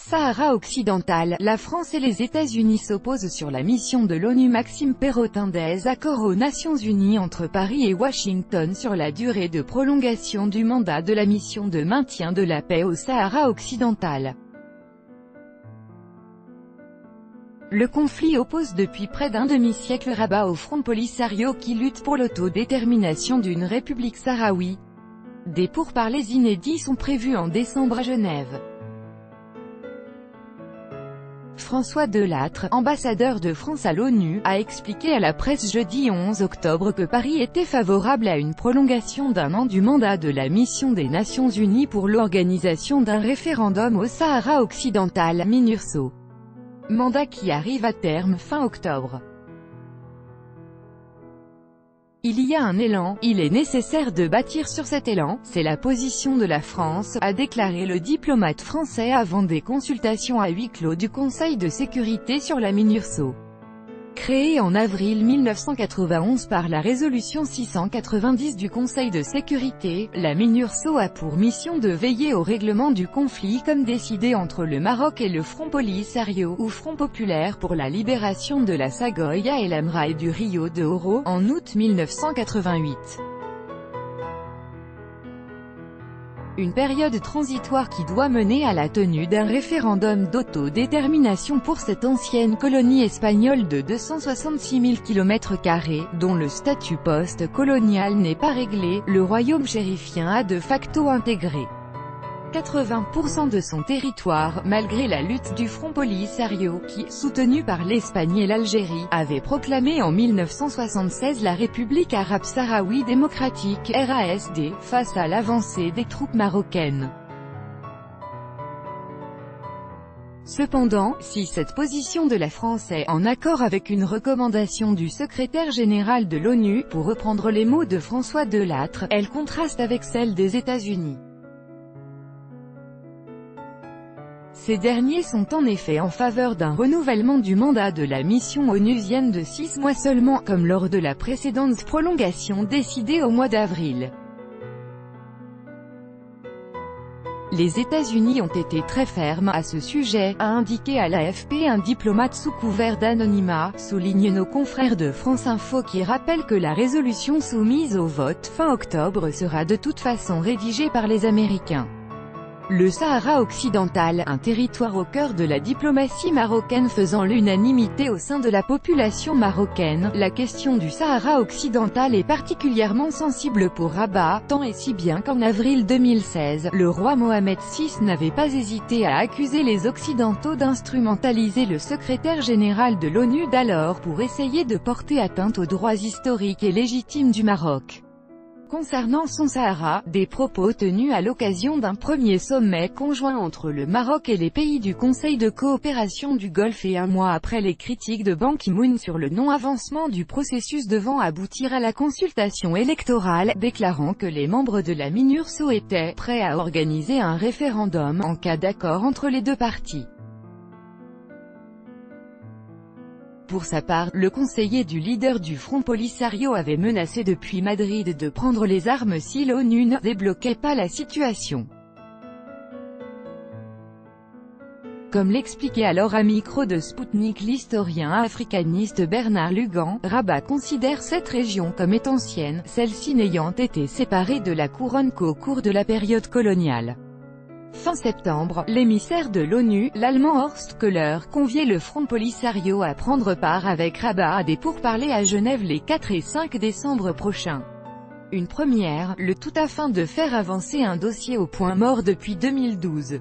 Sahara occidental, la France et les États-Unis s'opposent sur la mission de l'ONU. Maxime Perrotin. Des accords aux Nations Unies entre Paris et Washington sur la durée de prolongation du mandat de la mission de maintien de la paix au Sahara occidental. Le conflit oppose depuis près d'un demi-siècle Rabat au Front Polisario qui lutte pour l'autodétermination d'une république sahraoui. Des pourparlers inédits sont prévus en décembre à Genève. François Delattre, ambassadeur de France à l'ONU, a expliqué à la presse jeudi 11 octobre que Paris était favorable à une prolongation d'un an du mandat de la mission des Nations Unies pour l'organisation d'un référendum au Sahara occidental, MINURSO. Mandat qui arrive à terme fin octobre. Il y a un élan, il est nécessaire de bâtir sur cet élan, c'est la position de la France, a déclaré le diplomate français avant des consultations à huis clos du Conseil de sécurité sur la MINURSO. Créée en avril 1991 par la résolution 690 du Conseil de sécurité, la MINURSO a pour mission de veiller au règlement du conflit comme décidé entre le Maroc et le Front Polisario, ou Front populaire pour la libération de la Sagoya et l'Amra et du Rio de Oro, en août 1988. Une période transitoire qui doit mener à la tenue d'un référendum d'autodétermination pour cette ancienne colonie espagnole de 266 000 km², dont le statut post-colonial n'est pas réglé. Le royaume chérifien a de facto intégré 80% de son territoire, malgré la lutte du Front Polisario qui, soutenu par l'Espagne et l'Algérie, avait proclamé en 1976 la République arabe sahraoui démocratique, RASD, face à l'avancée des troupes marocaines. Cependant, si cette position de la France est en accord avec une recommandation du secrétaire général de l'ONU, pour reprendre les mots de François Delattre, elle contraste avec celle des États-Unis. Ces derniers sont en effet en faveur d'un renouvellement du mandat de la mission onusienne de 6 mois seulement, comme lors de la précédente prolongation décidée au mois d'avril. Les États-Unis ont été très fermes à ce sujet, a indiqué à l'AFP un diplomate sous couvert d'anonymat, soulignent nos confrères de France Info qui rappellent que la résolution soumise au vote fin octobre sera de toute façon rédigée par les Américains. Le Sahara occidental, un territoire au cœur de la diplomatie marocaine faisant l'unanimité au sein de la population marocaine, la question du Sahara occidental est particulièrement sensible pour Rabat, tant et si bien qu'en avril 2016, le roi Mohamed VI n'avait pas hésité à accuser les Occidentaux d'instrumentaliser le secrétaire général de l'ONU d'alors pour essayer de porter atteinte aux droits historiques et légitimes du Maroc. Concernant son Sahara, des propos tenus à l'occasion d'un premier sommet conjoint entre le Maroc et les pays du Conseil de coopération du Golfe et un mois après les critiques de Ban Ki-moon sur le non-avancement du processus devant aboutir à la consultation électorale, déclarant que les membres de la MINURSO étaient prêts à organiser un référendum en cas d'accord entre les deux parties. Pour sa part, le conseiller du leader du Front Polisario avait menacé depuis Madrid de prendre les armes si l'ONU ne débloquait pas la situation. Comme l'expliquait alors à micro de Spoutnik l'historien africaniste Bernard Lugan, Rabat considère cette région comme étant ancienne, celle-ci n'ayant été séparée de la couronne qu'au cours de la période coloniale. Fin septembre, l'émissaire de l'ONU, l'Allemand Horst Köhler, conviait le Front Polisario à prendre part avec Rabat à des pourparlers à Genève les 4 et 5 décembre prochains. Une première, le tout afin de faire avancer un dossier au point mort depuis 2012.